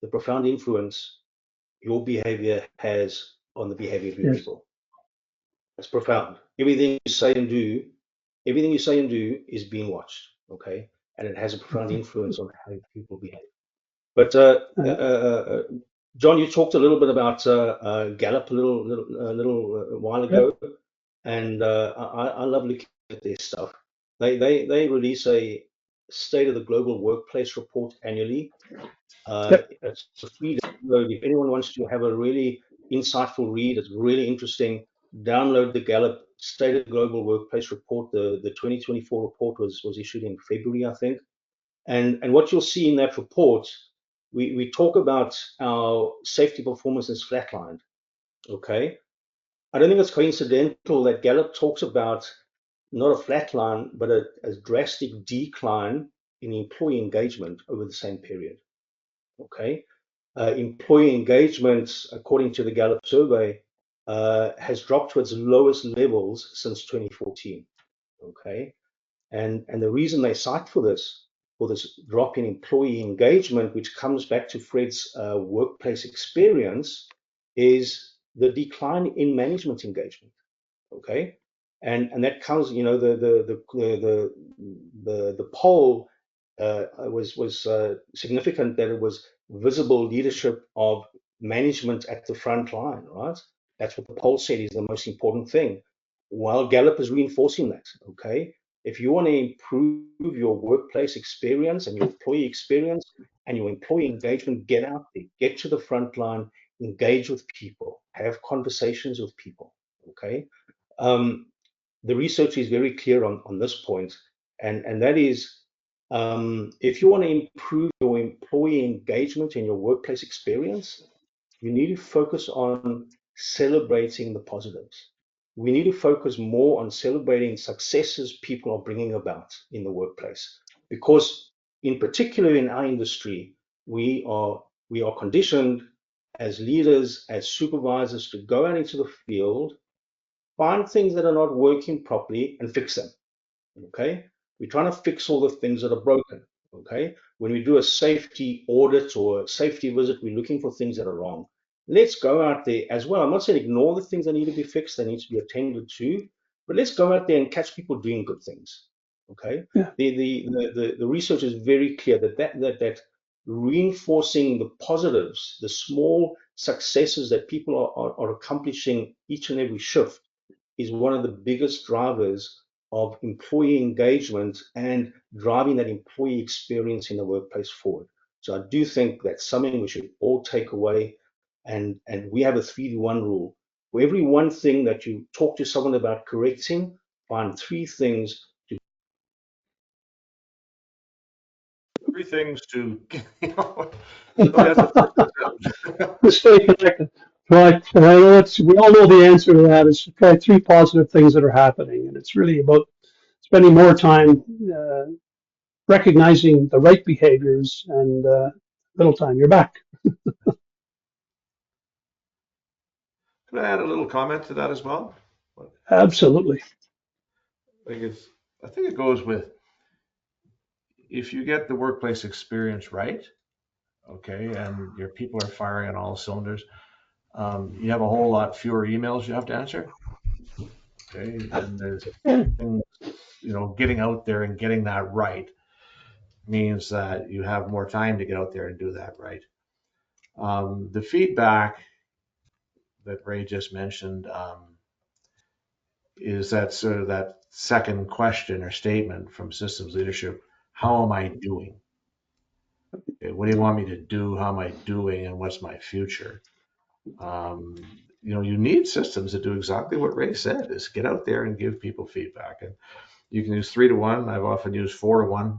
the profound influence your behavior has on the behavior of your Yes. people. It's profound. Everything you say and do is being watched, okay? And it has a profound influence on how people behave. But John, you talked a little bit about Gallup a little while Yep. ago, and I love looking at their stuff. They release a State of the Global Workplace report annually. Yep. It's a free download. If anyone wants to have a really insightful read, it's really interesting. Download the Gallup State of the Global Workplace report. The 2024 report was issued in February, I think. And what you'll see in that report, we talk about our safety performance is flatlined. Okay. I don't think it's coincidental that Gallup talks about not a flat line, but a drastic decline in employee engagement over the same period. Okay. Employee engagement, according to the Gallup survey, has dropped to its lowest levels since 2014. Okay. And the reason they cite for this or this drop in employee engagement, which comes back to Fred's workplace experience, is the decline in management engagement. Okay, and that comes, the poll was significant, that it was visible leadership of management at the front line, right? That's what the poll said is the most important thing. While Gallup is reinforcing that, okay? If you want to improve your workplace experience and your employee experience and your employee engagement, get out there, get to the front line, engage with people, have conversations with people, okay? Um, the research is very clear on this point, and that is, if you want to improve your employee engagement in your workplace experience, you need to focus on celebrating the positives. We need to focus more on celebrating successes people are bringing about in the workplace, because in particular in our industry, we are conditioned as leaders, as supervisors, to go out into the field, find things that are not working properly and fix them. Okay, we're trying to fix all the things that are broken. Okay, when we do a safety audit or a safety visit, we're looking for things that are wrong. Let's go out there as well. I'm not saying ignore the things that need to be fixed, that need to be attended to, but let's go out there and catch people doing good things. Okay, Yeah. the research is very clear that reinforcing the positives, the small successes that people are accomplishing each and every shift, is one of the biggest drivers of employee engagement and driving that employee experience in the workplace forward. So I do think that's something we should all take away. And we have a 3-to-1 rule. For every one thing that you talk to someone about correcting, find 3 things. Three things to, you know, nobody has to figure this out. To stay connected. Right. And I know we all know the answer to that. It's kind of 3 positive things that are happening. And it's really about spending more time recognizing the right behaviors and little time. You're back. Can I add a little comment to that as well? Absolutely. I think it goes with, if you get the workplace experience right, okay, and your people are firing on all cylinders, you have a whole lot fewer emails you have to answer, okay, and there's Yeah. things, getting out there and getting that right means that you have more time to get out there and do that right. The feedback that Ray just mentioned, is that sort of that second question or statement from systems leadership: how am I doing? Okay, what do you want me to do? How am I doing? And what's my future? You need systems that do exactly what Ray said: is get out there and give people feedback. And you can use 3-to-1. I've often used 4-to-1,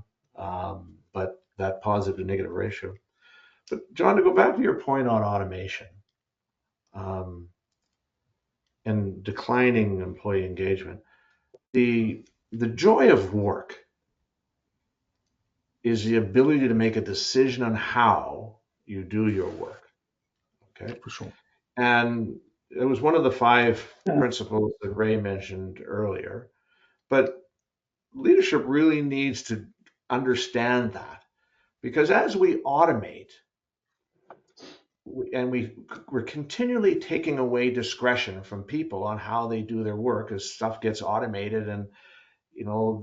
but that positive to negative ratio. But John, to go back to your point on automation, um, and declining employee engagement, the joy of work is the ability to make a decision on how you do your work. Okay. For sure. And it was one of the 5 Yeah. principles that Ray mentioned earlier. But leadership really needs to understand that, because as we automate, we're continually taking away discretion from people on how they do their work as stuff gets automated, and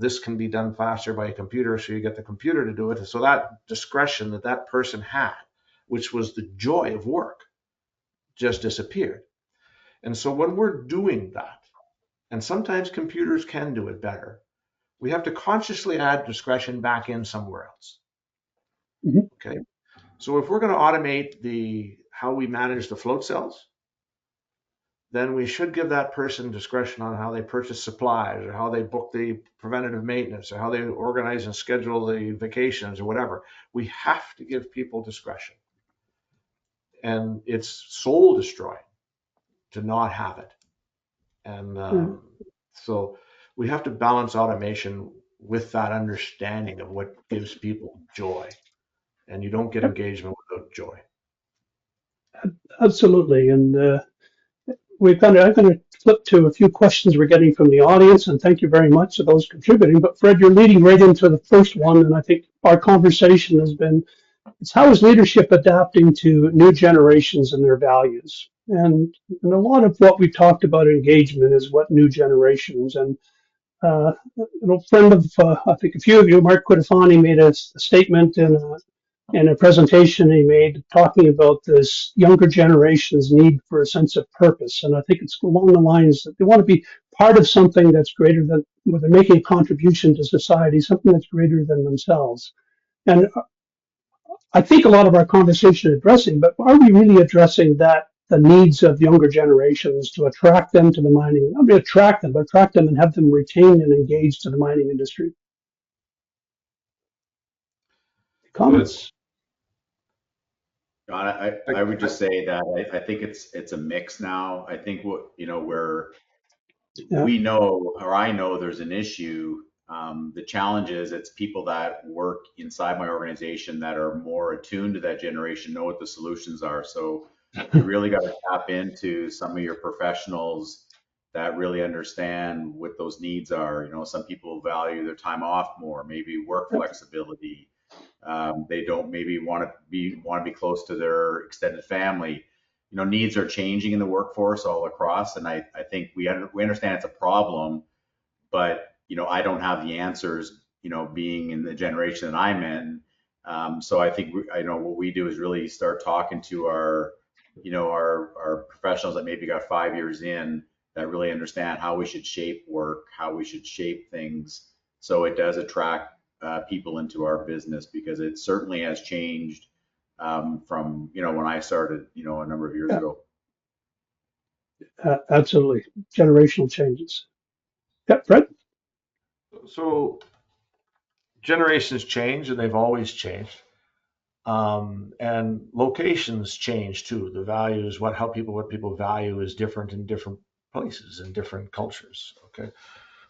this can be done faster by a computer, so you get the computer to do it. So that discretion that person had, which was the joy of work, just disappeared. And so when we're doing that, and sometimes computers can do it better, we have to consciously add discretion back in somewhere else. Mhm. Okay. So if we're going to automate how we manage the float cells, then we should give that person discretion on how they purchase supplies, or how they book the preventative maintenance, or how they organize and schedule the vacations, or whatever. We have to give people discretion. And it's soul destroying to not have it. And Yeah. so we have to balance automation with that understanding of what gives people joy. And you don't get Yep. engagement without joy. Absolutely. And I'm going to flip to a few questions we're getting from the audience, and thank you very much to those contributing. But Fred, you're leading right into the first one, and I think our conversation has been, it's how is leadership adapting to new generations and their values? And a lot of what we talked about engagement is what new generations and friend of I think a few of you, Mark Quitafani, made a statement in a presentation he made talking about this younger generation's need for a sense of purpose. And I think it's along the lines that they want to be part of something that's greater than, where they're making a contribution to society, something that's greater than themselves. And I think a lot of our conversation is addressing, but are we really addressing the needs of younger generations to attract them to the mining, not really attract them, but attract them and have them retained and engaged to the mining industry? Comments? John, I would just say that I think it's a mix now. I think where Yeah. we know, or I know there's an issue. The challenge is it's people that work inside my organization that are more attuned to that generation, know what the solutions are. So you really got to tap into some of your professionals that really understand what those needs are. Some people value their time off more, maybe work flexibility. They don't maybe want to be close to their extended family. Needs are changing in the workforce all across, and I think we understand it's a problem, but I don't have the answers. Being in the generation that I'm in, so I think I know what we do is really start talking to our professionals that maybe got 5 years in that really understand how we should shape work, how we should shape things, so it does attract people into our business, because it certainly has changed from when I started a number of years ago. Absolutely. Generational changes. Yeah, Fred? So generations change, and they've always changed. And locations change too. The values, what people value is different in different places and different cultures. Okay,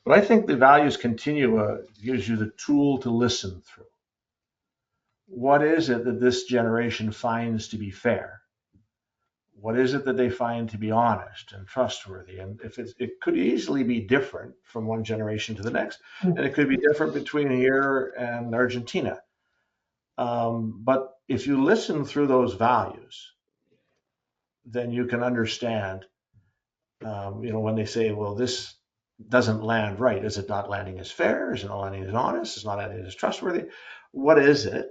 but I think the values continue gives you the tool to listen through. What is it that this generation finds to be fair? What is it that they find to be honest and trustworthy? And if it could easily be different from one generation to the next, and it could be different between here and Argentina. But if you listen through those values, then you can understand, when they say, well, this doesn't land right. Is it not landing as fair? Is it not landing as honest? Is it not landing as trustworthy? What is it?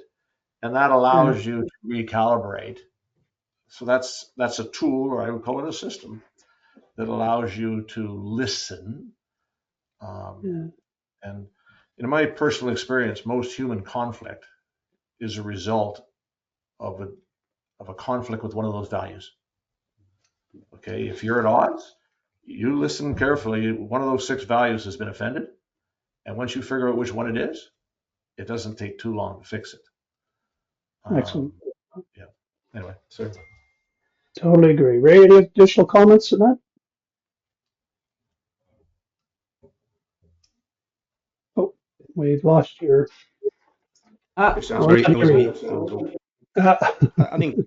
And that allows you to recalibrate. So that's a tool, or I would call it a system, that allows you to listen. And in my personal experience, most human conflict is a result of a conflict with one of those values. Okay, if you're at odds, you listen carefully. One of those 6 values has been offended, and once you figure out which one it is, it doesn't take too long to fix it. Excellent. Yeah. Anyway, so Totally agree. Ray, any additional comments on that? Oh, we've lost your. Uh, Sorry, it was me. Uh, I think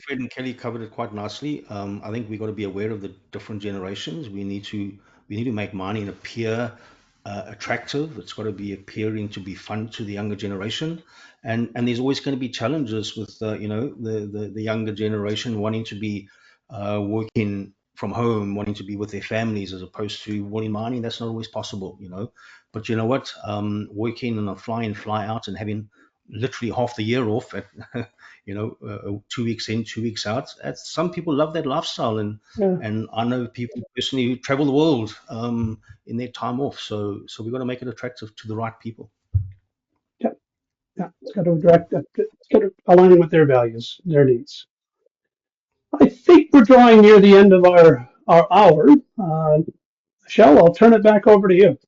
Fred and Kelly covered it quite nicely. I think we've got to be aware of the different generations. We need to make mining appear attractive. It's got to be appearing to be fun to the younger generation, and there's always going to be challenges with the younger generation wanting to be working from home, wanting to be with their families as opposed to wanting mining. That's not always possible. But you know what? Working on a fly in, fly out, and having literally half the year off at 2 weeks in, 2 weeks out. Some people love that lifestyle, and I know people personally who travel the world in their time off. So we've got to make it attractive to the right people. yeah, it's got to align with their values, their needs. I think we're drawing near the end of our hour. Michelle, I'll turn it back over to you.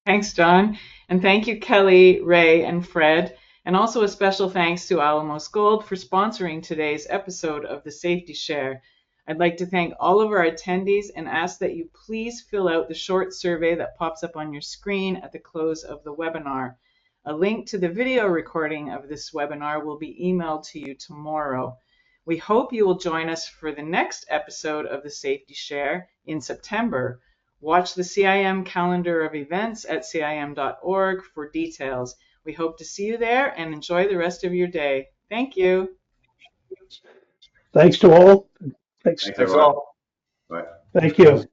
Thanks, John. And thank you, Kelly, Ray, and Fred. And also a special thanks to Alamos Gold for sponsoring today's episode of the Safety Share. I'd like to thank all of our attendees and ask that you please fill out the short survey that pops up on your screen at the close of the webinar. A link to the video recording of this webinar will be emailed to you tomorrow. We hope you will join us for the next episode of the Safety Share in September. Watch the CIM calendar of events at cim.org for details. We hope to see you there and enjoy the rest of your day. Thank you. Thanks to all. Thanks. Thanks, Thanks everyone. all. Bye. Thank you.